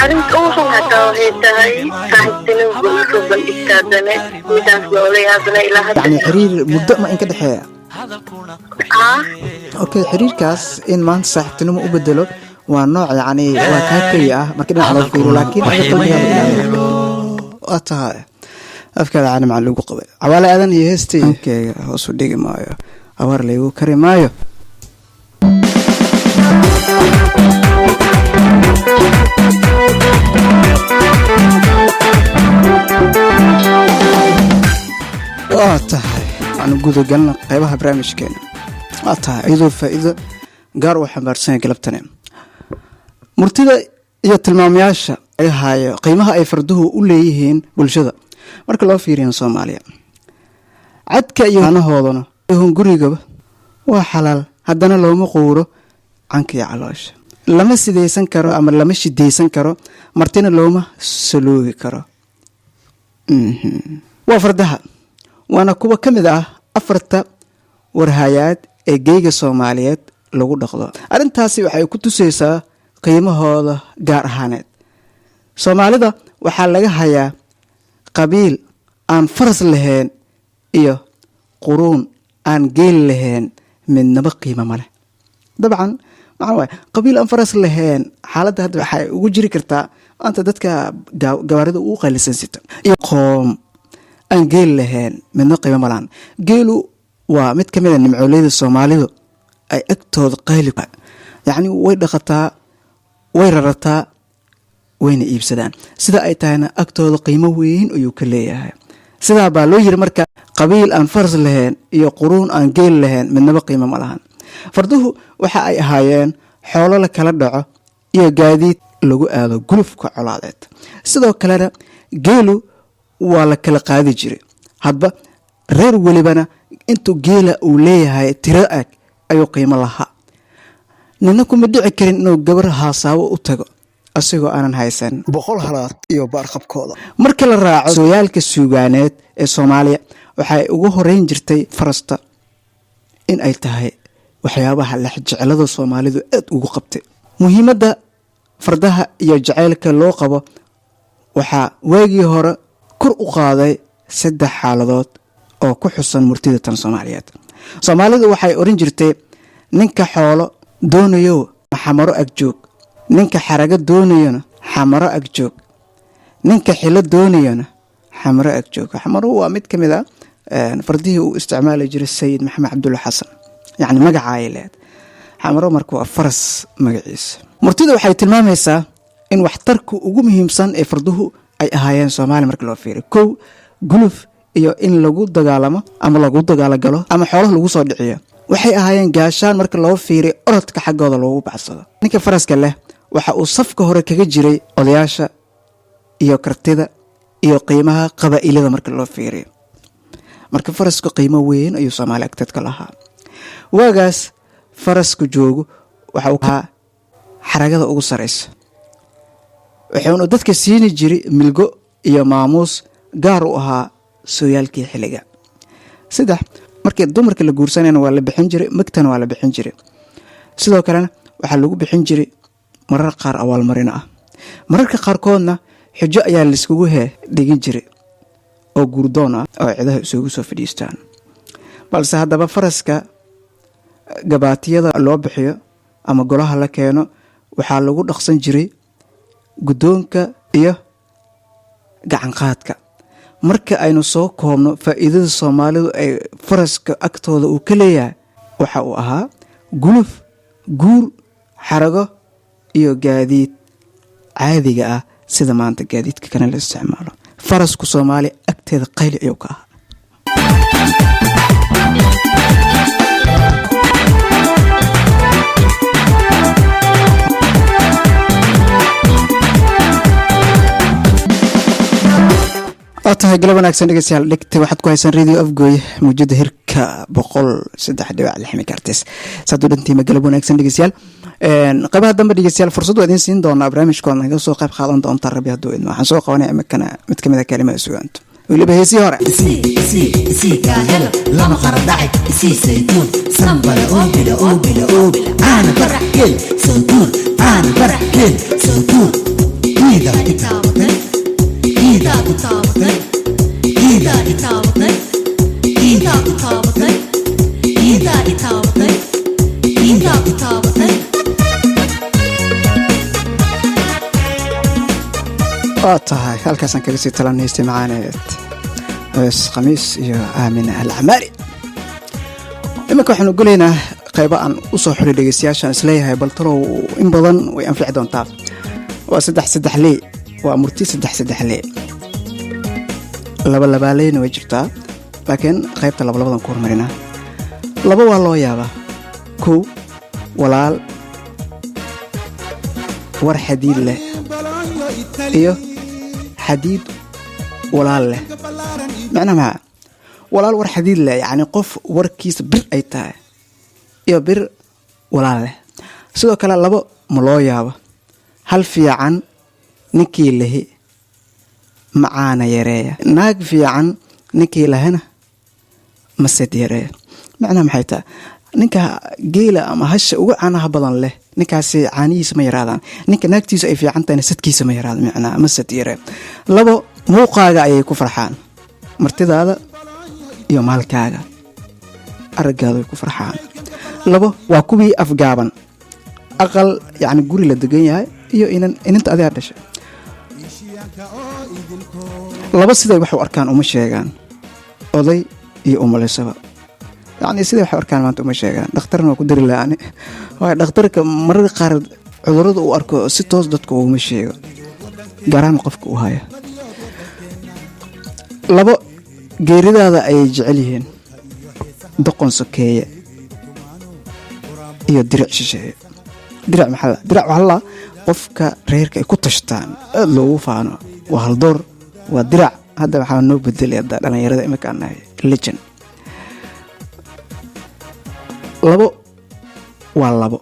أنت أوصل حتى وهي صاحبتنا وقلت بالاستاذنة ميدان لولي هذا إلى هذا يعني حرير مدة ما إنك دحية أوكي حرير كاس إن ما أنت صاحبتنا ما أبدله والنوع يعني وكاكية ما كنا على فيه لكن أتها أفكار عن معلوق قبل عوالي أذن يهستي أوكي هوسو ديجي مايو أور ليو كري مايو أتها أنا قدو قلنا قيبها برامج كينا أتها أيضا فإذا قاروا حمارسين قلبتنا مرتدى يتلمامياشا ay haayo qiimaha ay farduhu u leeyihiin bulshada marka loo fiiriyo Soomaaliya cadka iyo anahoodana gurigaba waa xalaal haddana looma quuro canka caloosha lama sideysan karo ama lama shideysan karo martina looma saluugi karo waa fardaha waana kuwa kamid ah afarta warhayaad ee geeyga Soomaaliyeed lagu dhaqdo arintaasi waxay ku tusaysaa qiimahooda gaar ahaaneed Soomaalida waxaa laga hayaa qabiil aan faras lahayn iyo quruun aan geel lahayn midnaba qiimo ma leh dabcan maxaa qabiil aan faras lahayn xaaladda hadda waxay ugu jiri kartaa anta dadka gawaarida uu qalisan sita iyo qoom aan geel lahayn midna qiimo ma lahan geelu waa mid kamid ah nimcooleyda Soomaalidu ay agtooda qayli yani way dhaqataa way rarataa wayna iibsadaan sida ay tahayna agtooda qiimo weyn ayuu ka leeyahay sida baa loo yiri marka qabiil aan faras lahayn iyo quruun aan geel lahayn midnaba qiimo ma lahan farduhu waxa ay ahaayeen xoolo la kala dhaco iyo gaadiid lagu aado gulufka colaadeed sidoo kale geelu waa la kala qaadi jiray hadba reer walibana intuu geela uu leeyahay tiro ag ayuu qiimo lahaa nina kuma dhici karin inuu gabar haasaabo u tago asigoo aanan haysan boqol halaad iyo baarqabkooda marka la raaco sooyaalka suugaaneed ee Soomaaliya waxay ugu horeyn jirtay farasta in ay tahay waxyaabaha la jecelada Soomaalidu aad ugu qabtay muhiimadda fardaha iyo jaceylka loo qabo waxa waagii hore kor u qaaday saddex xaaladood oo ku xusan murtida tan Soomaaliyeed Soomaalidu waxay oran jirtay ninka xoolo doonayo xamaro ag joog ninka xaraga doonayana xamaro ag joog ninka xilo doonayana xamaro ag joog xamaro waa mid kamid ah fardihii uu isticmaali jiray Sayid Maxamed Cabdulla Xasan yani magaca ay leed xamaro markuu faras magaciisa murtida waxay tilmaamaysaa in waxtarku ugu muhiimsan ee farduhu ay ahaayeen Soomaali marka loo fiiriyo kow guluf iyo in lagu dagaalamo ama lagu dagaalagalo ama xoolaha lagu soo dhiciyo waxay ahaayeen gaashaan marka loo fiiriyo orodka xaggooda loogu baxsado ninka faraska leh waxa uu safka hore kaga jiray odayaasha iyo kartida iyo qiimaha qabaa'ilada marka loo fiiriyo marka farasku qiimo weyn ayuu Soomaali agteedka lahaa waagaas farasku joogo waxa uu ka xaragada ugu sareysa wuxuuna dadka siini jiray milgo iyo maamuus gaar u ahaa sooyaalkii xiliga saddex markii dumarka la guursanayna waa la bixin jiray magtana waa la bixin jiray sidoo kalena waxa lagu bixin jiray marar qaar awaalmarin ah mararka qaarkoodna xujo ayaa la iskugu dhigin jiray oo guurdoon ah oo ciidaha isugu soo fadhiistaan balse haddaba faraska gabaatiyada loo bixiyo ama golaha la keeno waxaa lagu dhaqsan jiray guddoonka iyo gacan qaadka marka aynu soo koobno faa'iidada Soomaalidu ay faraska agtooda uu ka leeyahay waxa uu ahaa guluf guur xarago iyo gaadiid caadiga ah sida maanta gaadiidka kana la isticmaalo farasku Soomaali agteeda qayli ayuu ka ah أتها قلبنا أكسن دقيسيال دكتي واحد كويسان راديو أفقوي موجود هركا بقول سدح دواء الحمي كارتس سادو دنتي ما قلبنا أكسن دقيسيال قبل هذا دقيسيال فرصة وادين سين دونا برامج كون هذا سوق قيب خالن دون تربيه دو إنه حنسوق وانا مكنا متكمل كلمة سوانت واللي بهيسي هورا سي كاهلا لما خردعك سي سيتون سنبلا أوبلا أنا برح كل سنتون أنا برح كل سنتون Ida itaabatay Ida ku taabatay Ida itaabatay Ida ku taabatay Ida itaabatay Ida ku taabatay waa tahay halkaasaan kaga sii talanaystay macaaneed hees khamiis iyo aamina alcamaari. iminka waxaanu gelaynaa qaybo aan u soo xulay dhegeystayaashaan isleeyahay baltalow in badan way anfici doontaa. waa 3 ley, waa murti 3 ley, laba leyna way jirtaa, laakiin qaybta labadan ku hormarinaa. laba waa loo yaabaa. kow, walaal war xadiid leh iyo xadiid walaal leh. macnaha maxaa? walaal war xadiid leh yacni qof warkiisa bir ay tahay iyo bir walaal leh. sidoo kale labo ma loo yaabo. hal fiican ninkii lehi macaana yareeya, naag fiican ninkii lahena masad yareeya. macnaha maxay tahay? ninka geela ama hasha ugu caanaha badan leh ninkaasi caanihiisa ma yaraadaan, ninka naagtiisa ay fiican tahayna sadkiisa ma yaraado, macnaha masad yareeya. labo, muuqaaga ayay ku farxaan, martidaada iyo maalkaaga araggaada way ku farxaan. labo, waa kuwii afgaaban, aqal yacni guri la degan yahay iyo ininta adigaa dhashay. laba siday wax u arkaan uma sheegaan, oday iyo umalisaba yacni siday wax u arkaan maanta uma sheegaan. dhakhtarna waa ku dari lahaani, waayo dhakhtarka mararka qaar cudurrada uu arko si toos dadka uguma sheego, garaan qofka u haya. labo, geeridaada ayay jecel yihiin, doqon sokeeye iyo diric shisheeye. dirac maxaa? dirac waxaa la qofka reerka ay ku tashtaan aad loogu faano, waa haldoor, waa dirac. hadda waxaa noo bedelay hadda dhalinyarada imika aan nahay legend. labo waa labo,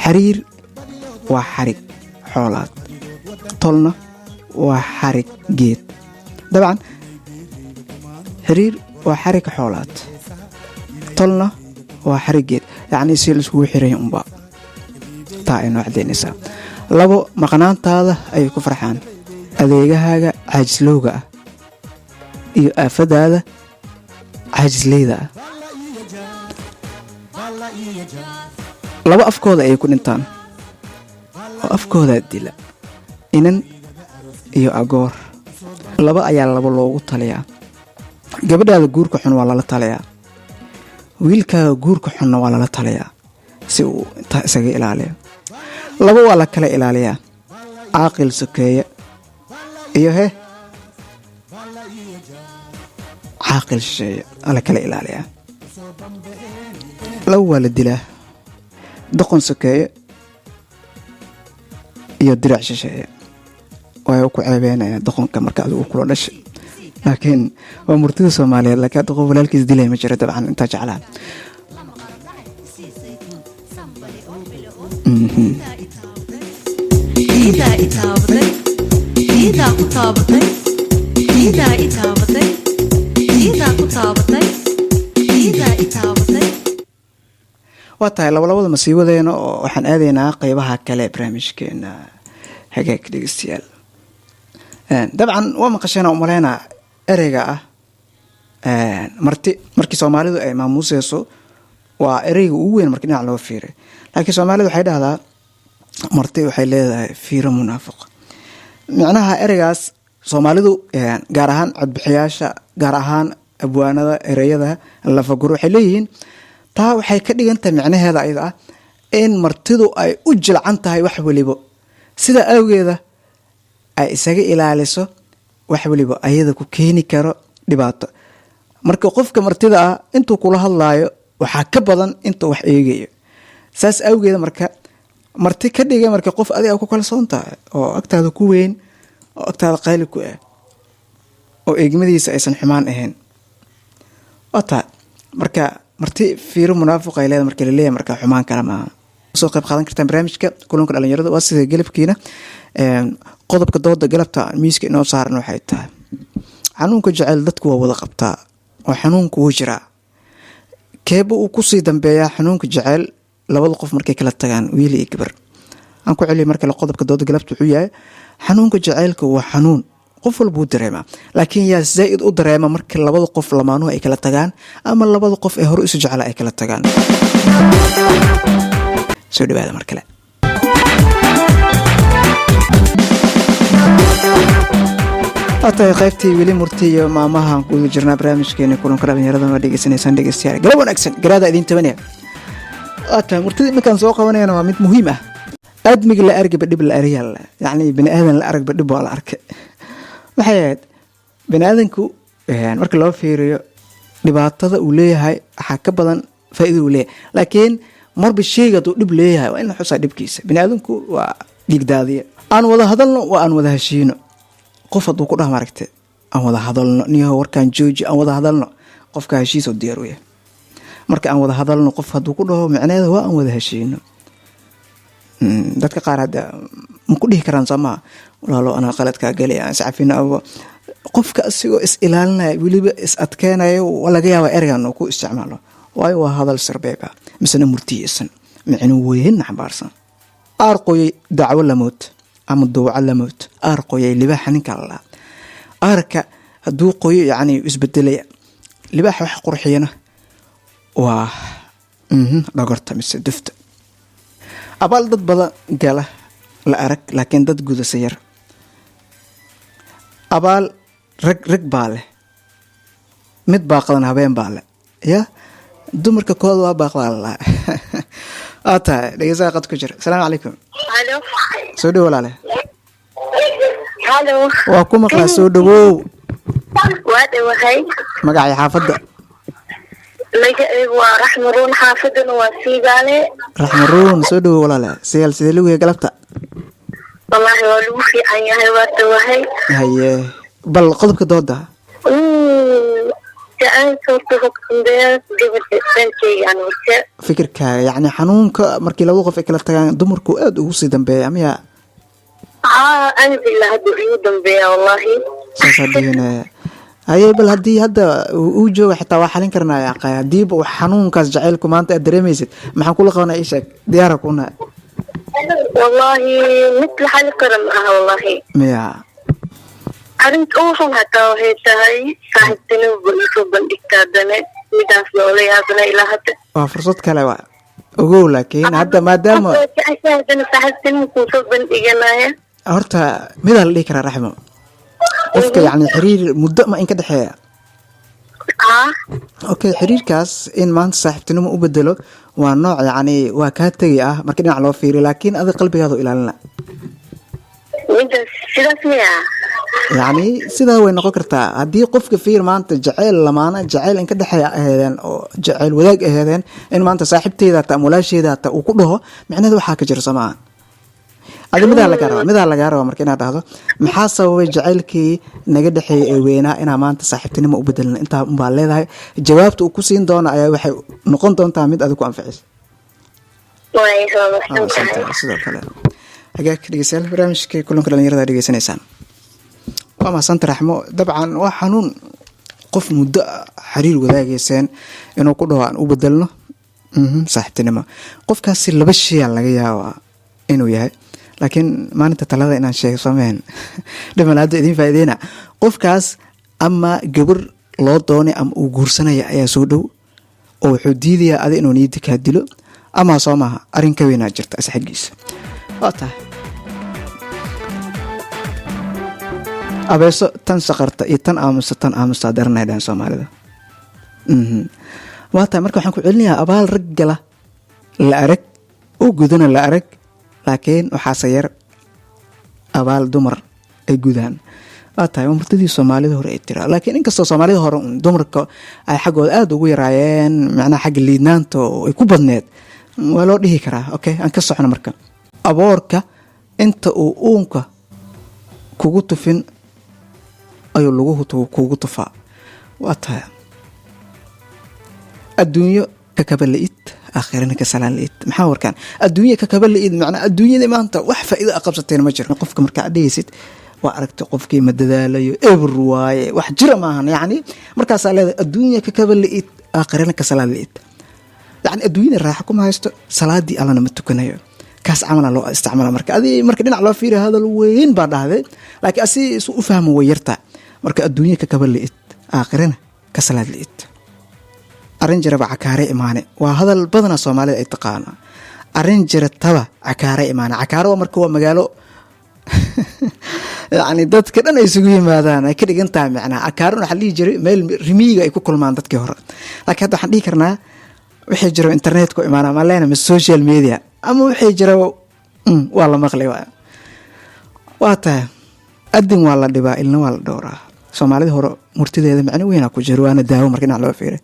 xariir waa xarig xoolaad, tolna waa xarig geed. dabcan xiriir waa xarig xoolaad, tolna waa xarig geed, yacni si laiskugu xiray unba taa ay noo cadaynaysaa. labo, maqnaantaada ayay ku farxaan, adeegahaaga caajislowga ah iyo aafadaada caajisleyda ah. laba, afkooda ayay ku dhintaan oo afkoodaa dila, inan iyo agoor. laba ayaa laba loogu taliyaa, gabadhaada guurka xun waa lala taliyaa, wiilkaaga guurka xunna waa lala taliyaa si uu intaa isaga ilaaliyo. laba waa la kala ilaaliyaa, caaqil sokeeye iyo caaqil shisheeye waa la kala ilaaliyaa. laba waa la dilaa, doqon sokeeye iyo dirac shisheeye. waayo ku ceebeynaya doqonka marka adigu kula dhashay, laakiin waa murtida Soomaaliyeed. laakiin hadda qof walaalkiis dilay ma jiro dabcan intaa jeclaan. Ida itaabatay Ida ku taabatay Ida itaabatay Ida ku taabatay Ida itaabatay. waa tahay labada masiibadeena oo waxaan aadaynaa qaybaha kale barnaamijkeena hagaag dhegeystayaal. dabcan waa maqasheen oo maleena ereyga ah markii Soomaalidu ay maamuusayso waa ereyga ugu weyn markii dhinac loo fiiray, laakiin Soomaalidu waxay dhahdaa marti waxay leedahay fiiro munaafiq. macnaha ereygaas Soomaalidu gaar ahaan codbixiyaasha, gaar ahaan abwaanada ereyada la faguro waxay leeyihiin taa waxay ka dhigan tahay macnaheeda ayada ah in martidu ay u jilcan tahay wax waliba, sida awgeeda ay isaga ilaaliso wax waliba ayada ku keeni karo dhibaato. marka qofka martida ah intuu kula hadlaayo waxaa ka badan intuu wax eegayo. saas awgeeda marka marti ka dhigay marka qof adiga ku kalsoon tahay oo agtaada ku weyn oo agtaada qayli ku ah oo eegmadiisa aysan xumaan ahayn. wata marka marti fiiro munaafiq ay leedahay marka la leeyahay marka xumaan kala ma soo qayb qaadan kartaan barnaamijka kulanka dhalinyarada. waa sida galabkiina qodobka dooda galabta miiska inoo saaran waxay tahay xanuunka jacayl dadku waa wada qabtaa oo xanuunku wuu jiraa. keeba uu ku sii dambeeyaa xanuunka jacayl labada qof markay kala tagaan, wiil iyo gabar. aan ku celiyo markale qodobka dooda galabta wuxuu yahay xanuunka jaceylka waa xanuun qof walba u dareemaa laakiin yaa zaa'id u dareema marka labada qof lamaanuhu ay kala tagaan ama labada qof ee hore isu jeclaa ay kala tagaan. soo dhawaada mar kale. hata qaybtii weli murti iyo maamahan kuuda jirnaa barnaamijkeena kulanka dhalinyarada ma dhegeysanaysaan dhegeystayaal galab wanaagsan garaada idiin tabanaya. hata murtida iminkaan soo qabanayana waa mid muhiim ah. aadmiga la argaba dhib la aryaal yacni bini aadan la aragba dhib waa la arkay. waxay ahayd bini aadanku marka loo fiiriyo dhibaatada uu leeyahay waxaa ka badan faa'iido uu leeyahay laakiin marba sheyga hadduu dhib leeyahay waa in la xusaa dhibkiisa. bini aadanku waa dhiigdaadiya aan wada hadalno waa aan wada heshiino qof hadduu ku dhaha maaragte aan wada hadalno niyaho warkaan jooji aan wada hadalno qofka heshiis oo diyaar u yahay. marka aan wada hadalno qof hadduu ku dhaho micneeda waa aan wada heshiino. dadka qaar hadda ma ku dhihi karaan soomaa walaalo anaa qaladkaa gelay aan iscafino abo qofka asigoo is ilaalinaya weliba is adkeenayo laga yaaba ergan uu ku isticmaalo waayo waa hadal sarbeeba misna murtiyeysan micno weyn xambaarsan. aar qoyay dacwo lamood ama duuca lamood aar qoyay libaaxa ninka la aarka hadduu qoyo yacni isbedelaya libaaxa wax qurxiyana waa dhagorta mise dufta. abaal dad badan gala la arag laakiin dad gudasa yar. abaal rag baa leh mid baaqadan habeen baa leh ya dumarka kooda waa baaqdaa lalaha. aa tahay dhegeysaha qad ku jira. asalaamu calaykum. halo soo dhow walaale. halo waa ku maqlaa soo dhawow. waa dhawahay magacay xaafadda. magacaygu waa raxmaruun xaafadana waa siigaale. raxmaruun soo dhawow walaale. siyaal sidee lagu yahay galabta? wallaahi waa lagu fiican yahay waa dhawahay. haye bal qodobka dooda. fikirkaaga yacni xanuunka markii labada qof ay kala tagaan dumarku aada ugu sii dambeeya miya? anzila hadda igu dambeeya wallaahi. saasaa dhihine haye bal haddii hadda uu jooga xitaa waa xalin karnaya aqay haddiiba uu xanuunkaas jacaylku maanta aad dareemaysid maxaan kula qabanaa ii sheeg diyaara kuna. wallaahi mid la xali kara ma aha wallaahi. miya arrinta ugu xun hataa waxay tahay saaxiibtinimo isoo bandhigtaadane midaas loola yaabana ilaa hadda waa fursad kale waa ogow laakiin hadda maadaama hadana saaxiibtinimo kuusoo bandhiganaya horta midaa la dhihi karaa raxmo qofka yacni xiriir muddo ma in ka dhexeeya. okay xiriirkaas in maanta saaxiibtinimo u bedelo waa nooc yacni waa kaa tegi ah marka dhinac loo fiiriyo laakiin adig qalbigaada u ilaalina. midaas sidaas miya yacni sidaa way noqon kartaa haddii qofka fiir maanta jaceyl lamaana jaceyl in ka dhexeeya aheedeen oo jaceyl wadaag aheedeen in maanta saaxiibteyda hata ama walaasheeda hata uu ku dhaho micneeda waxaa ka jira somaa adi midaa lagaa raba marka inaad dhahdo maxaa sababay jacaylkii naga dhexeeyay ee weynaa inaa maanta saaxiibtinimo u bedelna intaa unbaa leedahay jawaabta uu ku siin doona ayaa waxay noqon doontaa mid adig ku anficisa. sidoo kale hagaagka dhegeystayaal barnaamijka kulanka dhalinyarada dhegeysanaysaan waa mahadsantahay raxmo. dabcan waa xanuun qof muddo xiriir wadaagayseen inuu ku dhaho aan u bedelno saaxiibtinimo qofkaasi laba shayaa laga yaabaa inuu yahay laakiin maalinta talada inaan sheego soomeen dhiman hadda idiin faa'iideyna qofkaas ama gabar loo doonay ama uu guursanaya ayaa soo dhow oo wuxuu diidayaa adi inuu niyadda kaa dilo ama soo maaha arrin ka weynaa jirta is xaggiisa. waa tahay abeeso tan saqarta iyo tan aamusta daranay dhahan soomaalida. waa tahay marka waxaan ku celinayaa abaal rag gala la arag oo gudana la arag laakiin waxaase yar abaal dumar ay gudaan. waa tahay waa murtadii soomaalida hore ay tiraa laakiin inkastoo soomaalida hore dumarka ay xaggooda aada ugu yaraayeen macnaha xagga liidnaanta oo ay ku badneed waa loo dhihi karaa. okay aan ka socno marka aboorka inta uu uunka kugu tufin ayuu laguhu kugu tufaa. waa tahay adduunyo kakaba la-id aakhirana ka salaan la-id maxaa warkaan adduunya kakaba la-id macnaa adduunyada maanta wax faa'iido a qabsateen ma jiro. qofka markaa dhegeysid waa aragtay qofkii ma dadaalayo eber waaye wax jira maahan yacni markaasaa leedahay adduunya kakaba la-id aakhirana ka salaan la-id yacni adduunyada raaxa kuma haysto salaadii allana ma tukanayo kaas camal loo isticmaala marka adii marka dhinac loo fiiriyo hadal weyn baa dhahday laakiin asi isu u fahmo way yartaa marka adduunyo ka kaba li'id aakhirana ka salaad li'id arrin jiraba cakaare imaane waa hadal badana Soomaalida ay taqaana arrin jirataba cakaare imaane cakaaro marka waa magaalo yani dadka dhan ay isugu yimaadaan ay ka dhigan tahay macnaa cakaaro waxa la jiray meel rimiiga ay ku kulmaan dadkii hore laakiin hadda waxaan dhihi karnaa wixii jiro internet ku imaana ma leena social media ama wixii jiro waa la maqlay waa taa adin waa la dhibaa ilna waa la dhowraa Soomaalida hore murtideeda macna weyn ku jiro waana daawo markii dhinac loo fiiro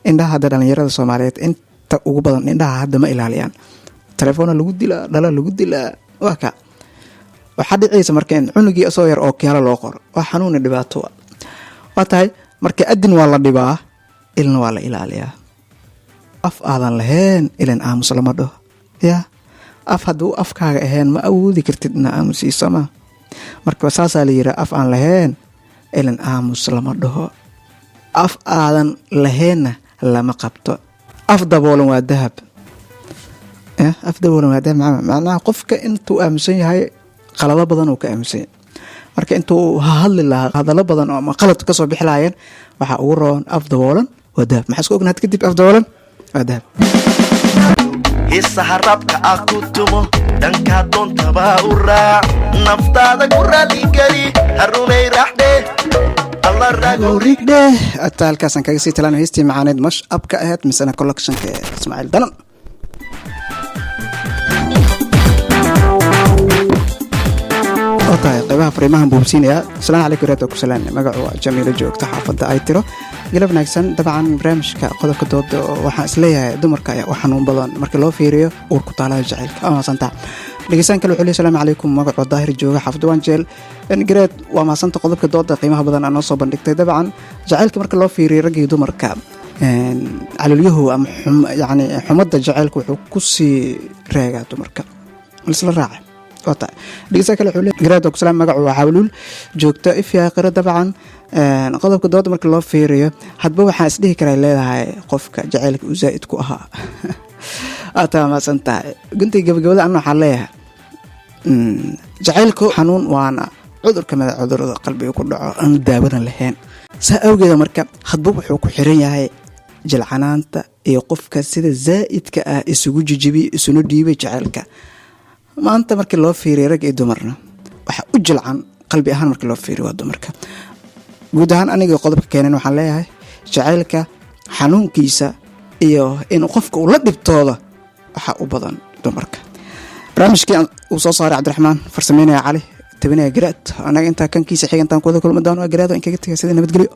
indhaha hadda dhalinyarada Soomaaliyeed inta ugu badan indhaha hadda ma ilaaliyaan telefoon lagu dilaa dhala lagu dilaa waa ka waxa dhicaysa markeen cunugii soo yar oo kala loo qoro waa xanuun dhibaato waa tahay marka adin waa la dhibaa ilna waa la ilaaliyaa af aadan lahayn ilan aamus lama dhaho ya af haduu afkaaga ahayn ma awoodi kartid na aamusiisama marka saasa la yiraahdo af aan lahayn ilan aamus lama dhaho af aadan lahayn lama qabto af daboolan waa dahab af daboolan waa dahab macnaha qofka intuu aamusan yahay qalado badan oo ka aamusan marka intuu hadli lahaa hadallo badan oo qalad ka soo bixlaayeen waxa ugu roon af daboolan waa dahab maxaa isku ognaad kadib af daboolan waa dahab isaharabka akutumo dhanka doontaba u raac naftaada ku raali geli harunay raxde alla rago rigde ataalkaasan kaga sii talaan heystii macaaneed mash abka ahayd misana collectionka Ismaaciil Dalan otahay qaybaha fariimahan buubsiinaya assalaamu calaykum reeto ku salaam magacu waa Jamiilo joogta xaafadda ay tiro galab wanaagsan dabcan barnaamijka qodobka dooda waxaan isleeyahay dumarka ayaa wax xanuun badan marka loo fiiriyo uur ku taalada jacaylka ama santa dhegeysan kale wuxuu leeyahay assalaamu calaykum magacu daahir jooga xaafadda Wanjeel gareed waa maasanta qodobka dooda qiimaha badan aan soo bandhigtay dabcan jacaylka marka loo fiiriyo rag iyo dumarka calilyahu ama yani xumadda jacaylku wuxuu ku sii reegaa dumarka isla raacay wata dhigisa kale xulay garaad ku salaam magacu waa xawluul joogta ifyaa qira dabcan qodobka dooda marka loo fiiriyo hadba waxa isdhihi karay leedahay qofka jacaylka uu zaid ku ahaa ata ma santa gunti gabagabada aan waxa leeyahay jacaylku xanuun waana cudur kamid ah cudurada qalbiga ku dhaco aan daawadan lahayn saa awgeeda marka hadba wuxuu ku xiran yahay jilcanaanta iyo qofka sida zaidka ah isugu jijibi isuna dhiibay jacaylka maanta markii loo fiiriyo rag iyo dumarna waxa u jilcan qalbi ahaan markii loo fiiriyo dumarka guud ahaan aniga qodobka keenan waxaan leeyahay jacaylka xanuunkiisa iyo in qofka uu la dhibtoodo waxa u badan dumarka barnaamijkii uu soo saaray Cabdiraxmaan farsameynaya Cali tabinaya garaad anaga inta kan kiisa xigantaan kooda kulma doono garaad in kaga tagay sida nabadgelyo